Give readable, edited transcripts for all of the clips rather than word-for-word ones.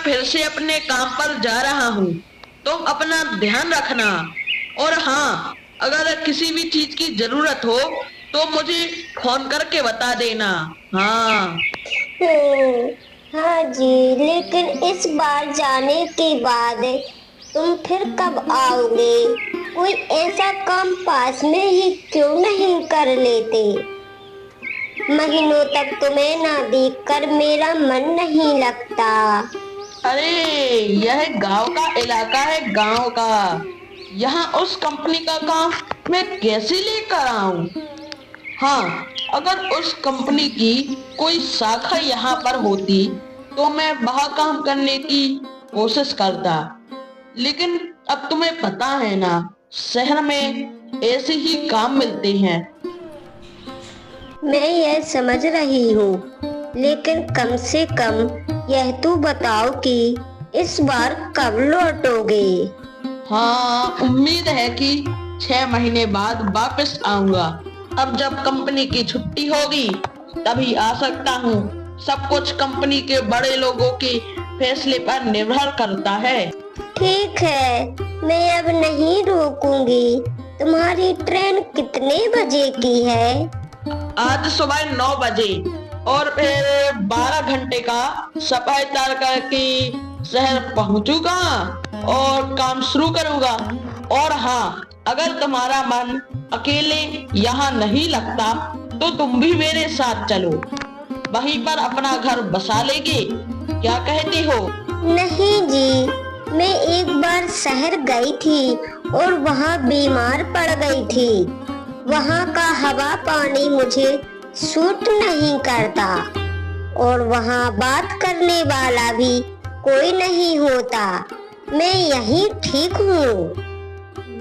फिर से अपने काम पर जा रहा हूँ। तुम अपना ध्यान रखना। और हाँ, अगर किसी भी चीज की जरूरत हो तो मुझे फोन करके बता देना। हाँ। हाँ जी, लेकिन इस बार जाने के बाद तुम फिर कब आओगे? कोई ऐसा काम पास में ही क्यों नहीं कर लेते? महीनों तक तुम्हें ना देखकर मेरा मन नहीं लगता। अरे, यह गांव का इलाका है, गांव का। यहाँ उस कंपनी का काम मैं कैसे लेकर आऊं? हाँ, अगर उस कंपनी की कोई शाखा यहाँ पर होती तो मैं वहाँ काम करने की कोशिश करता। लेकिन अब तुम्हें पता है ना, शहर में ऐसे ही काम मिलते हैं। मैं यह समझ रही हूँ, लेकिन कम से कम यह तो बताओ कि इस बार कब लौटोगे? हाँ, उम्मीद है कि 6 महीने बाद वापस आऊंगा। अब जब कंपनी की छुट्टी होगी तभी आ सकता हूँ। सब कुछ कंपनी के बड़े लोगों के फैसले पर निर्भर करता है। ठीक है, मैं अब नहीं रोकूंगी। तुम्हारी ट्रेन कितने बजे की है? आज सुबह 9 बजे, और फिर 12 घंटे का सफर तय करके शहर पहुंचूंगा और काम शुरू करूंगा। और हाँ, अगर तुम्हारा मन अकेले यहाँ नहीं लगता तो तुम भी मेरे साथ चलो। वहीं पर अपना घर बसा लेंगे, क्या कहते हो? नहीं जी, मैं एक बार शहर गई थी और वहाँ बीमार पड़ गई थी। वहाँ का हवा पानी मुझे सूट नहीं करता और वहाँ बात करने वाला भी कोई नहीं होता। मैं यहीं ठीक हूँ।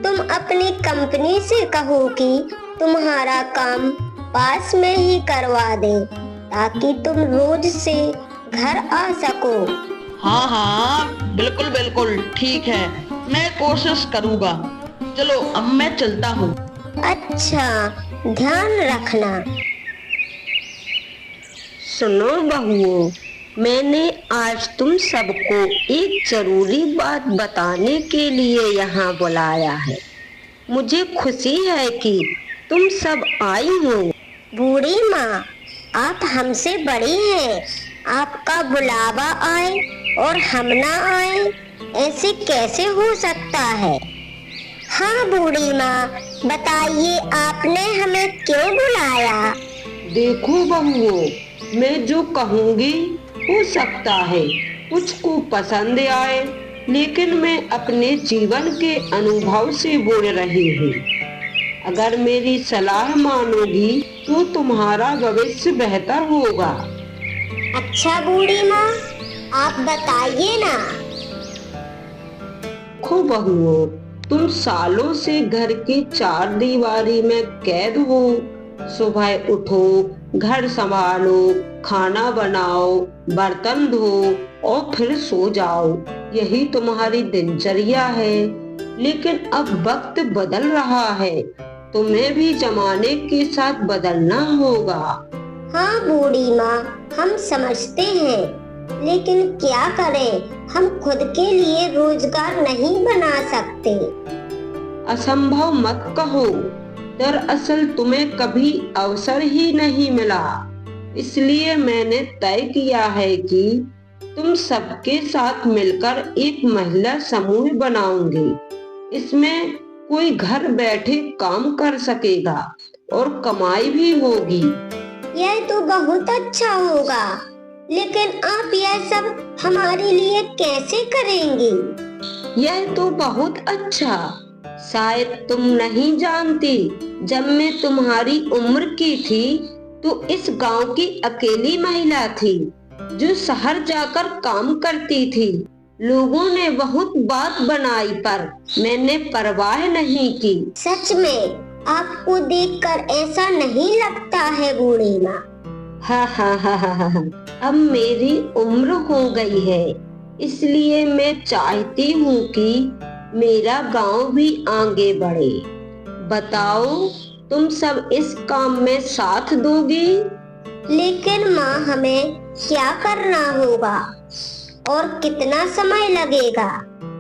तुम अपनी कंपनी से कहो कि तुम्हारा काम पास में ही करवा दे, ताकि तुम रोज से घर आ सको। हाँ हाँ, बिल्कुल बिल्कुल ठीक है, मैं कोशिश करूँगा। चलो, अब मैं चलता हूँ। अच्छा, ध्यान रखना। सुनो बहुओं, मैंने आज तुम सबको एक जरूरी बात बताने के लिए यहाँ बुलाया है। मुझे खुशी है कि तुम सब आई हो। बूढ़ी माँ, आप हमसे बड़ी हैं। आपका बुलावा आए और हम ना आए, ऐसे कैसे हो सकता है? हाँ बूढ़ी माँ, बताइए आपने हमें क्यों बुलाया? देखो बहुओं, मैं जो कहूँगी हो सकता है कुछ को पसंद आए, लेकिन मैं अपने जीवन के अनुभव से बोल रही हूँ। अगर मेरी सलाह मानोगी तो तुम्हारा भविष्य बेहतर होगा। अच्छा बूढ़ी माँ, आप बताइए ना। देखो बहुओं, तुम सालों से घर की चार दीवारी में कैद हो। सुबह उठो, घर संभालो, खाना बनाओ, बर्तन धो और फिर सो जाओ। यही तुम्हारी दिनचर्या है। लेकिन अब वक्त बदल रहा है, तुम्हें भी जमाने के साथ बदलना होगा। हाँ बूढ़ी माँ, हम समझते हैं, लेकिन क्या करें? हम खुद के लिए रोजगार नहीं बना सकते। असंभव मत कहो। दरअसल तुम्हें कभी अवसर ही नहीं मिला, इसलिए मैंने तय किया है कि तुम सबके साथ मिलकर एक महिला समूह बनाऊंगी। इसमें कोई घर बैठे काम कर सकेगा और कमाई भी होगी। यह तो बहुत अच्छा होगा, लेकिन आप यह सब हमारे लिए कैसे करेंगी? यह तो बहुत अच्छा। शायद तुम नहीं जानती, जब मैं तुम्हारी उम्र की थी तो इस गांव की अकेली महिला थी जो शहर जाकर काम करती थी। लोगों ने बहुत बात बनाई पर मैंने परवाह नहीं की। सच में आपको देखकर ऐसा नहीं लगता है बूढ़ी माँ? हा हा हा हा हा। अब मेरी उम्र हो गई है, इसलिए मैं चाहती हूँ कि मेरा गांव भी आगे बढ़े। बताओ, तुम सब इस काम में साथ दोगी? लेकिन माँ, हमें क्या करना होगा? और कितना समय लगेगा?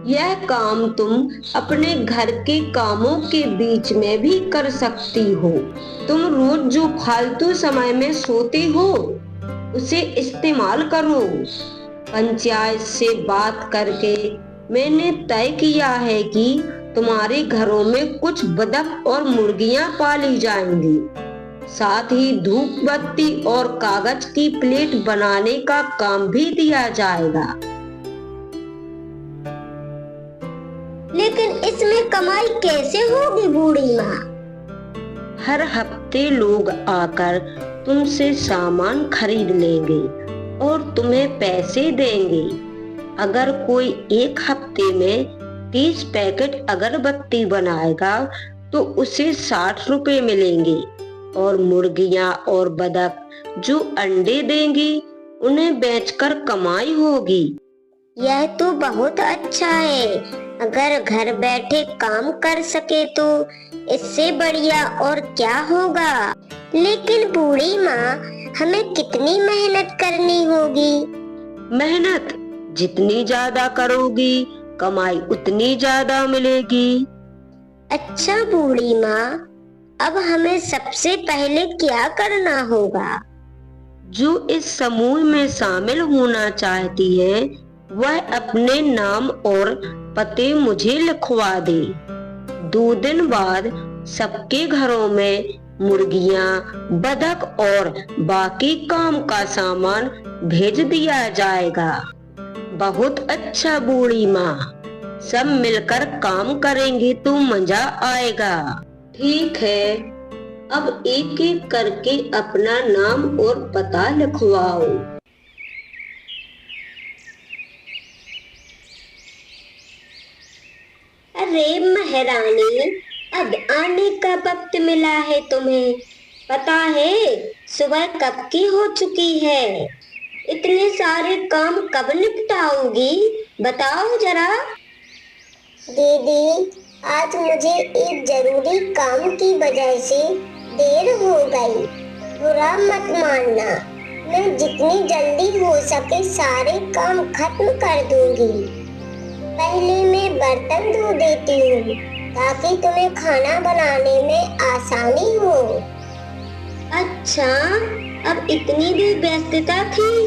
यह काम तुम अपने घर के कामों के बीच में भी कर सकती हो। तुम रोज जो फालतू समय में सोते हो उसे इस्तेमाल करो। पंचायत से बात करके मैंने तय किया है कि तुम्हारे घरों में कुछ बतख और मुर्गियां पाली जाएंगी। साथ ही धूप बत्ती और कागज की प्लेट बनाने का काम भी दिया जाएगा। लेकिन इसमें कमाई कैसे होगी बूढ़ी माँ? हर हफ्ते लोग आकर तुमसे सामान खरीद लेंगे और तुम्हें पैसे देंगे। अगर कोई एक हफ्ते में 30 पैकेट अगरबत्ती बनाएगा तो उसे 60 रुपए मिलेंगे और मुर्गियां और बतख जो अंडे देंगी उन्हें बेचकर कमाई होगी। यह तो बहुत अच्छा है। अगर घर बैठे काम कर सके तो इससे बढ़िया और क्या होगा। लेकिन बूढ़ी माँ, हमें कितनी मेहनत करनी होगी? मेहनत जितनी ज्यादा करोगी कमाई उतनी ज्यादा मिलेगी। अच्छा बूढ़ी माँ, अब हमें सबसे पहले क्या करना होगा? जो इस समूह में शामिल होना चाहती है वह अपने नाम और पते मुझे लिखवा दे। 2 दिन बाद सबके घरों में मुर्गियां, बतख और बाकी काम का सामान भेज दिया जाएगा। बहुत अच्छा बूढ़ी माँ, सब मिलकर काम करेंगे तो मजा आएगा। ठीक है, अब एक एक करके अपना नाम और पता लिखवाओ। अरे महारानी, अब आने का वक्त मिला है तुम्हें। पता है सुबह कब की हो चुकी है? इतने सारे काम कब निपटाओगी? बताओ जरा। दीदी, आज मुझे एक जरूरी काम की वजह से देर हो गई। बुरा मत मानना, मैं जितनी जल्दी हो सके सारे काम खत्म कर दूंगी। पहले मैं बर्तन धो देती हूँ ताकि तुम्हें खाना बनाने में आसानी हो। अच्छा, अब इतनी भी व्यस्तता थी?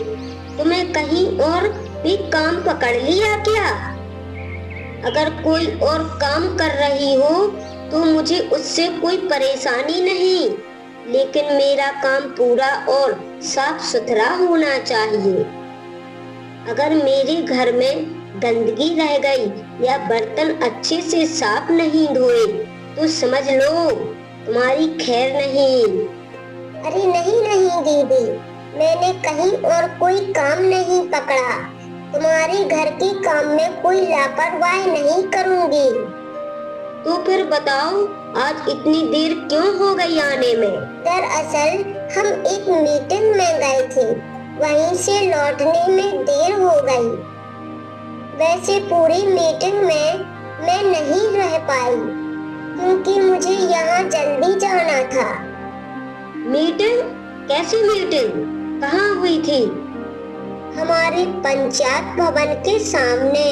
तुम्हें कहीं और भी काम पकड़ लिया क्या? अगर कोई और काम कर रही हो तो मुझे उससे कोई परेशानी नहीं, लेकिन मेरा काम पूरा और साफ सुथरा होना चाहिए। अगर मेरे घर में गंदगी रह गई या बर्तन अच्छे से साफ नहीं धोए तो समझ लो तुम्हारी खैर नहीं। अरे नहीं नहीं दीदी, मैंने कहीं और कोई काम नहीं पकड़ा। तुम्हारे घर के काम में कोई लापरवाही नहीं करूंगी। तो फिर बताओ, आज इतनी देर क्यों हो गई आने में? दरअसल हम एक मीटिंग में गए थे, वहीं से लौटने में देर हो गई। वैसे पूरी मीटिंग में मैं नहीं रह पाई क्योंकि मुझे यहाँ जल्दी जाना था। मीटिंग? कैसी मीटिंग? कहाँ हुई थी? हमारे पंचायत भवन के सामने।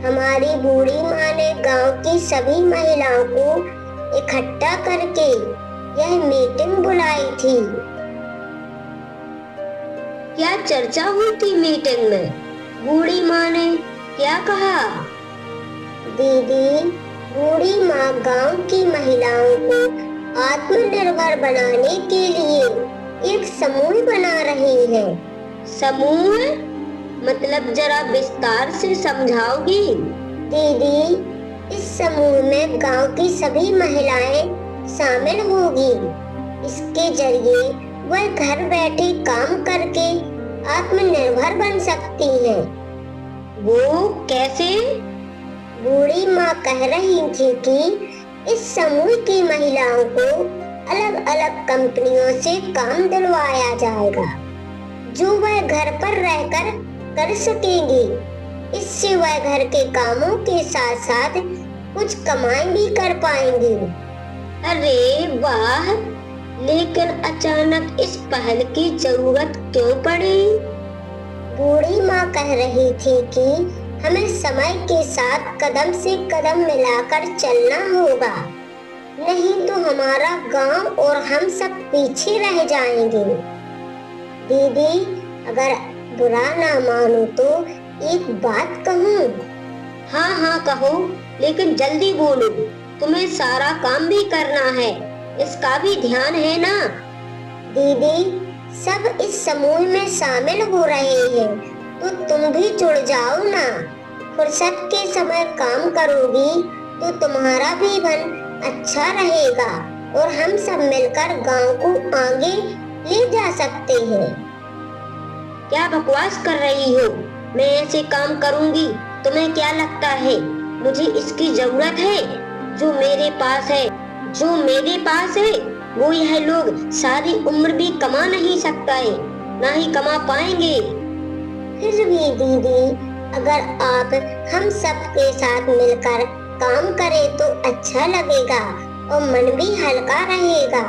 हमारी बूढ़ी माँ ने गांव की सभी महिलाओं को इकट्ठा करके यह मीटिंग बुलाई थी। क्या चर्चा हुई थी मीटिंग में? बूढ़ी माँ ने क्या कहा? दीदी, बूढ़ी माँ गांव की महिलाओं को आत्मनिर्भर बनाने के लिए एक समूह बना रही है। समूह मतलब जरा विस्तार से समझाओगी? दीदी, इस समूह में गांव की सभी महिलाएं शामिल होगी। इसके जरिए वह घर बैठे काम करके आत्मनिर्भर बन सकती हैं। वो कैसे? बूढ़ी माँ कह रही थी कि इस समूह की महिलाओं को अलग अलग कंपनियों से काम दिलवाया जाएगा जो वह घर पर रहकर कर सकेंगी। इससे वह घर के कामों के साथ साथ कुछ कमाई भी कर पाएंगी। अरे वाह! लेकिन अचानक इस पहल की जरूरत क्यों पड़ी? बूढ़ी माँ कह रही थी कि हमें समय के साथ कदम से कदम मिलाकर चलना होगा, नहीं तो हमारा गांव और हम सब पीछे रह जाएंगे। दीदी, अगर बुरा ना मानो तो एक बात कहूँ? हाँ हाँ कहो, लेकिन जल्दी बोलो, तुम्हें सारा काम भी करना है, इसका भी ध्यान है ना। दीदी, सब इस समूह में शामिल हो रहे हैं, तो तुम भी जुड़ जाओ ना। फुर्सत के समय काम करोगी तो तुम्हारा भी मन अच्छा रहेगा और हम सब मिलकर गांव को आगे ले जा सकते हैं। क्या बकवास कर रही हो? मैं ऐसे काम करूंगी, तुम्हें क्या लगता है मुझे इसकी जरूरत है? जो मेरे पास है वो यह लोग सारी उम्र भी कमा नहीं सकता है, ना ही कमा पाएंगे। फिर भी दीदी, अगर आप हम सब के साथ मिलकर काम करें तो अच्छा लगेगा और मन भी हल्का रहेगा।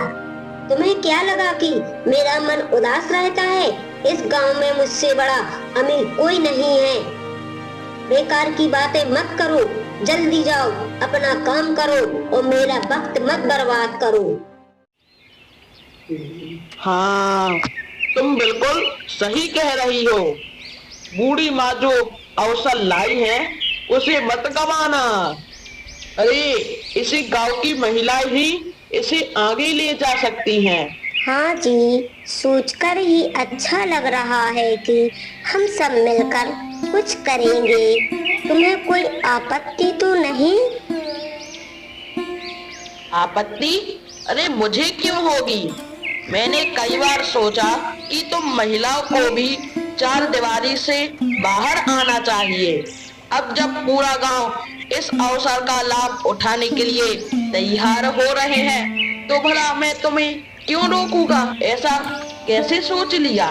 तुम्हें क्या लगा कि मेरा मन उदास रहता है? इस गांव में मुझसे बड़ा अमीर कोई नहीं है। बेकार की बातें मत करो, जल्दी जाओ, अपना काम करो और मेरा वक्त मत बर्बाद करो। हाँ, तुम बिल्कुल सही कह रही हो। बूढ़ी माँ जो अवसर लाई है उसे मत गवाना। अरे, इसी गांव की महिलाएं ही इसे आगे ले जा सकती हैं। हाँ जी, सोचकर ही अच्छा लग रहा है कि हम सब मिलकर कुछ करेंगे। तुम्हें कोई आपत्ति तो नहीं? आपत्ति? अरे मुझे क्यों होगी? मैंने कई बार सोचा कि तुम महिलाओं को भी चार दीवारी से बाहर आना चाहिए। अब जब पूरा गांव इस अवसर का लाभ उठाने के लिए तैयार हो रहे हैं, तो भला मैं तुम्हें क्यों रोकूंगा? ऐसा कैसे सोच लिया?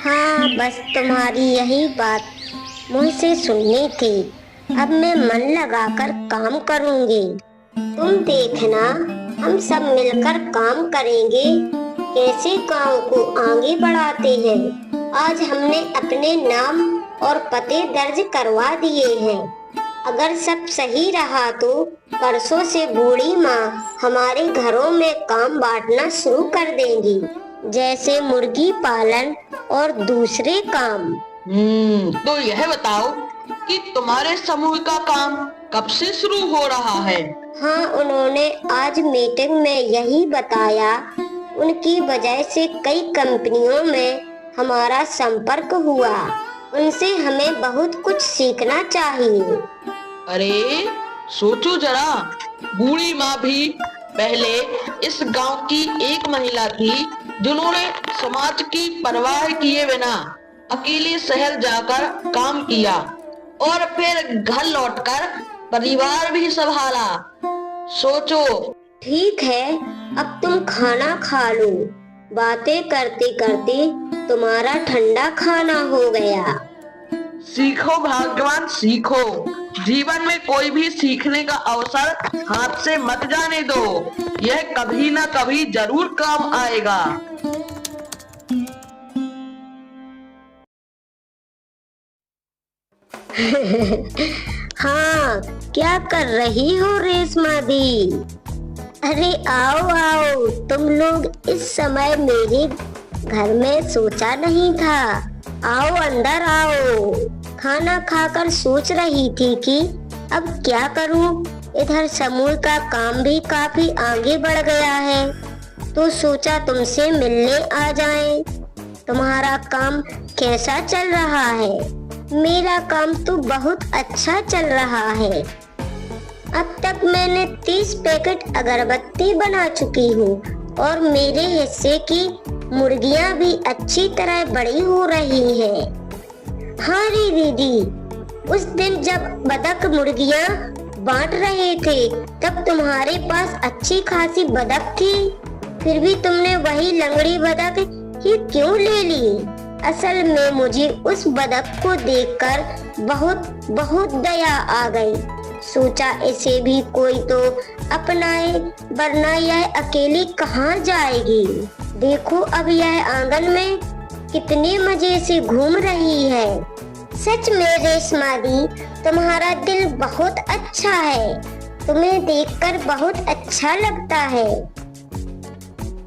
हाँ, बस तुम्हारी यही बात मुझसे सुननी थी। अब मैं मन लगाकर काम करूंगी। तुम देखना, हम सब मिलकर काम करेंगे, कैसे गांव को आगे बढ़ाते हैं। आज हमने अपने नाम और पते दर्ज करवा दिए हैं। अगर सब सही रहा तो परसों से बूढ़ी माँ हमारे घरों में काम बांटना शुरू कर देंगी, जैसे मुर्गी पालन और दूसरे काम। तो यह बताओ कि तुम्हारे समूह का काम कब से शुरू हो रहा है? हाँ, उन्होंने आज मीटिंग में यही बताया। उनकी वजह से कई कंपनियों में हमारा संपर्क हुआ। उनसे हमें बहुत कुछ सीखना चाहिए। अरे सोचो जरा, बूढ़ी माँ भी पहले इस गांव की एक महिला थी जिन्होंने समाज की परवाह किए बिना अकेले शहर जाकर काम किया और फिर घर लौटकर परिवार भी संभाला। सोचो। ठीक है, अब तुम खाना खा लो। बातें करते करते तुम्हारा ठंडा खाना हो गया। सीखो भाग्यवान, सीखो। जीवन में कोई भी सीखने का अवसर हाथ से मत जाने दो। यह कभी ना कभी जरूर काम आएगा। हाँ, क्या कर रही हो रेशमा दी? अरे आओ आओ, तुम लोग इस समय मेरे घर में सोचा नहीं था। आओ अंदर आओ। खाना खाकर सोच रही थी कि अब क्या करूं। इधर समूह का काम भी काफी आगे बढ़ गया है, तो सोचा तुमसे मिलने आ जाएं। तुम्हारा काम कैसा चल रहा है? मेरा काम तो बहुत अच्छा चल रहा है। अब तक मैंने 30 पैकेट अगरबत्ती बना चुकी हूँ और मेरे हिस्से की मुर्गियाँ भी अच्छी तरह बड़ी हो रही हैं। हाँ रे दीदी, उस दिन जब बतख मुर्गियाँ बांट रहे थे तब तुम्हारे पास अच्छी खासी बतख थी, फिर भी तुमने वही लंगड़ी बतख ही क्यों ले ली? असल में मुझे उस बतख को देखकर बहुत दया आ गई। सोचा इसे भी कोई तो अपनाए, वरना यह अकेली कहाँ जाएगी। देखो अब यह आंगन में कितने मजे से घूम रही है। सच में रेशमा दी, तुम्हारा दिल बहुत अच्छा है। तुम्हें देखकर बहुत अच्छा लगता है।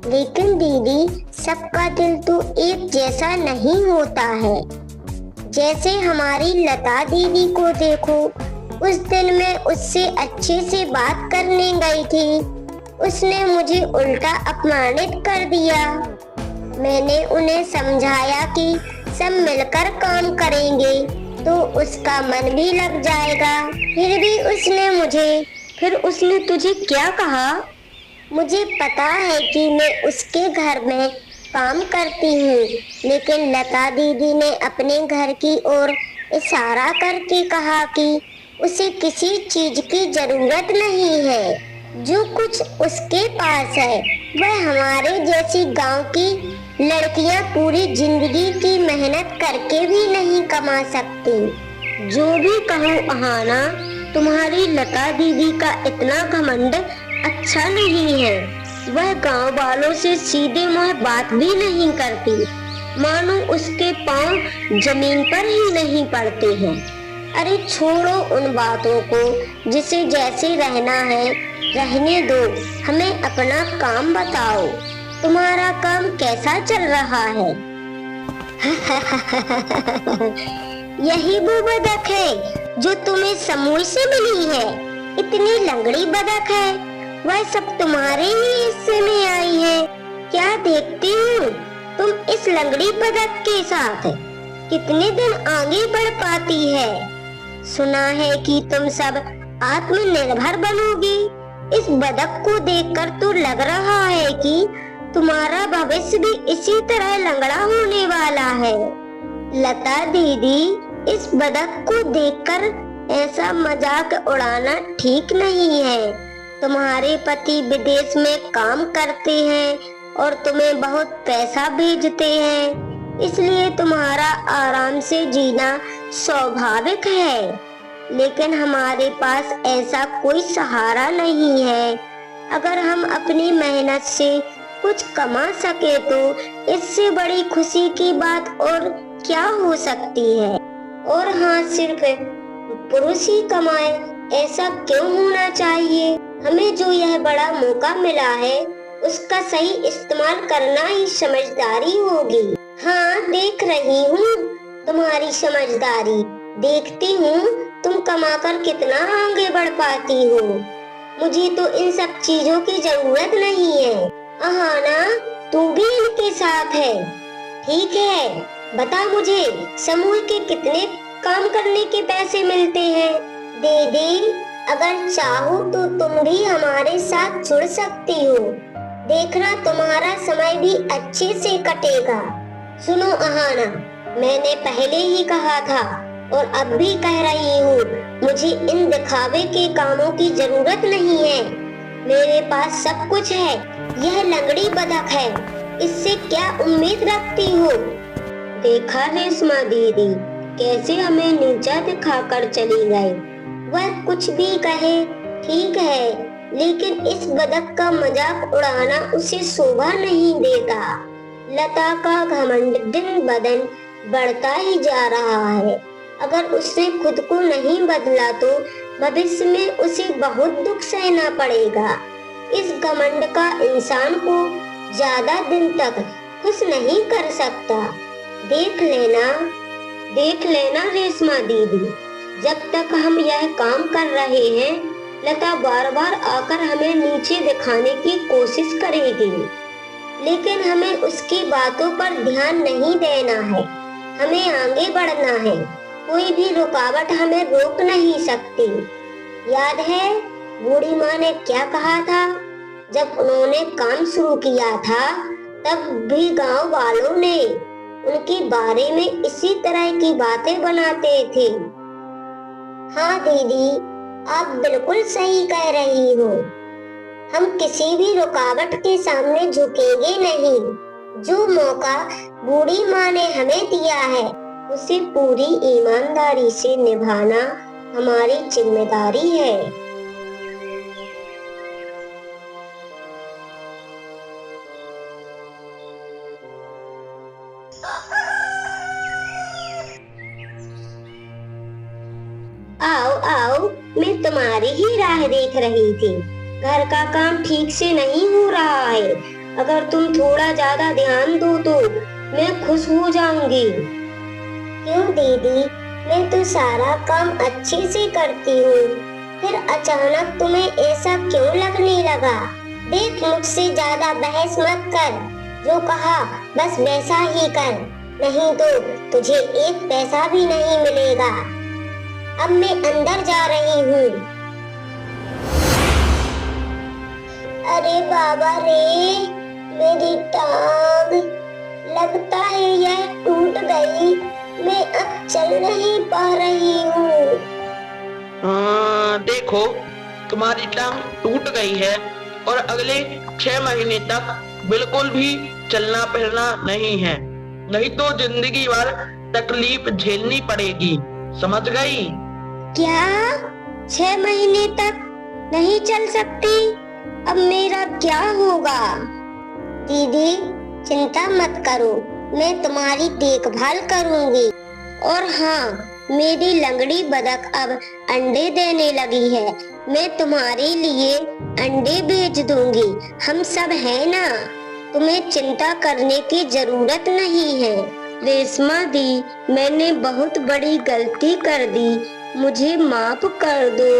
लेकिन दीदी, सबका दिल तो एक जैसा नहीं होता है। जैसे हमारी लता दीदी को देखो, उस दिन मैं उससे अच्छे से बात करने गई थी, उसने मुझे उल्टा अपमानित कर दिया। मैंने उन्हें समझाया कि सब मिलकर काम करेंगे तो उसका मन भी लग जाएगा। फिर उसने तुझे क्या कहा? मुझे पता है कि मैं उसके घर में काम करती हूँ, लेकिन लता दीदी ने अपने घर की ओर इशारा करके कहा कि उसे किसी चीज की जरूरत नहीं है। जो कुछ उसके पास है वह हमारे जैसी गांव की लड़कियां पूरी जिंदगी की मेहनत करके भी नहीं कमा सकती। जो भी कहो अहाना, तुम्हारी लता दीदी का इतना घमंड अच्छा नहीं है। वह गांव वालों से सीधे मुंह बात भी नहीं करती, मानो उसके पांव जमीन पर ही नहीं पड़ते हैं। अरे छोड़ो उन बातों को, जिसे जैसे रहना है रहने दो। हमें अपना काम बताओ, तुम्हारा काम कैसा चल रहा है? यही वो बदक है जो तुम्हें समूह से मिली है। इतनी लंगड़ी बदक है, वह सब तुम्हारे ही हिस्से में आई है। क्या देखती हूँ तुम इस लंगड़ी बदक के साथ कितने दिन आगे बढ़ पाती है। सुना है कि तुम सब आत्मनिर्भर बनोगी। इस बदक को देखकर तो लग रहा है कि तुम्हारा भविष्य भी इसी तरह लंगड़ा होने वाला है। लता दीदी, इस बदक को देखकर ऐसा मजाक उड़ाना ठीक नहीं है। तुम्हारे पति विदेश में काम करते हैं और तुम्हें बहुत पैसा भेजते हैं, इसलिए तुम्हारा आराम से जीना स्वाभाविक है। लेकिन हमारे पास ऐसा कोई सहारा नहीं है। अगर हम अपनी मेहनत से कुछ कमा सके तो इससे बड़ी खुशी की बात और क्या हो सकती है। और हाँ, सिर्फ पुरुष ही कमाए, ऐसा क्यों होना चाहिए? हमें जो यह बड़ा मौका मिला है उसका सही इस्तेमाल करना ही समझदारी होगी। हाँ, देख रही हूँ तुम्हारी समझदारी। देखती हूँ तुम कमाकर कितना आगे बढ़ पाती हो। मुझे तो इन सब चीजों की जरूरत नहीं है। अहाना, तू भी इनके साथ है। ठीक है, बता मुझे समूह के कितने काम करने के पैसे मिलते हैं? दीदी, अगर चाहो तो तुम भी हमारे साथ जुड़ सकती हो। देखना तुम्हारा समय भी अच्छे से कटेगा। सुनो अहाना, मैंने पहले ही कहा था और अब भी कह रही हूँ, मुझे इन दिखावे के कामों की जरूरत नहीं है। मेरे पास सब कुछ है। यह लंगड़ी बदक है, इससे क्या उम्मीद रखती हो? देखा रेशमा दीदी कैसे हमें नीचा दिखाकर चली गई। वह कुछ भी कहे ठीक है, लेकिन इस बदक का मजाक उड़ाना उसे शोभा नहीं देता। लता का घमंड दिन ब दिन बढ़ता ही जा रहा है। अगर उसने खुद को नहीं बदला तो भविष्य में उसे बहुत दुख सहना पड़ेगा। इस घमंड का इंसान को ज्यादा दिन तक खुश नहीं कर सकता। देख लेना रेशमा दीदी, जब तक हम यह काम कर रहे हैं, लता बार बार आकर हमें नीचे दिखाने की कोशिश करेगी, लेकिन हमें उसकी बातों पर ध्यान नहीं देना है। हमें आगे बढ़ना है। कोई भी रुकावट हमें रोक नहीं सकती। याद है बूढ़ी माँ ने क्या कहा था? जब उन्होंने काम शुरू किया था तब भी गांव वालों ने उनके बारे में इसी तरह की बातें बनाते थे। हाँ दीदी, आप बिल्कुल सही कह रही हो। हम किसी भी रुकावट के सामने झुकेंगे नहीं। जो मौका बूढ़ी माँ ने हमें दिया है उसे पूरी ईमानदारी से निभाना हमारी जिम्मेदारी है। आओ आओ, मैं तुम्हारी ही राह देख रही थी। घर का काम ठीक से नहीं हो रहा है। अगर तुम थोड़ा ज्यादा ध्यान दो तो मैं खुश हो जाऊंगी। क्यों दीदी, मैं तो सारा काम अच्छे से करती हूँ, फिर अचानक तुम्हें ऐसा क्यों लगने लगा? देख, मुझसे ज्यादा बहस मत कर। जो कहा बस वैसा ही कर, नहीं तो तुझे एक पैसा भी नहीं मिलेगा। अब मैं अंदर जा रही हूँ। अरे बाबा रे, मेरी टांग, लगता है यह टूट गई। मैं अब चल नहीं पा रही हूँ। देखो, तुम्हारी टांग टूट गई है और अगले 6 महीने तक बिल्कुल भी चलना फिरना नहीं है, नहीं तो जिंदगी भर तकलीफ झेलनी पड़ेगी, समझ गई? क्या 6 महीने तक नहीं चल सकती? अब मेरा क्या होगा? दीदी चिंता मत करो, मैं तुम्हारी देखभाल करूंगी। और हाँ, मेरी लंगड़ी बतख अब अंडे देने लगी है। मैं तुम्हारे लिए अंडे भेज दूंगी। हम सब हैं ना, तुम्हें चिंता करने की जरूरत नहीं है। रेशमा दी, मैंने बहुत बड़ी गलती कर दी, मुझे माफ कर दो।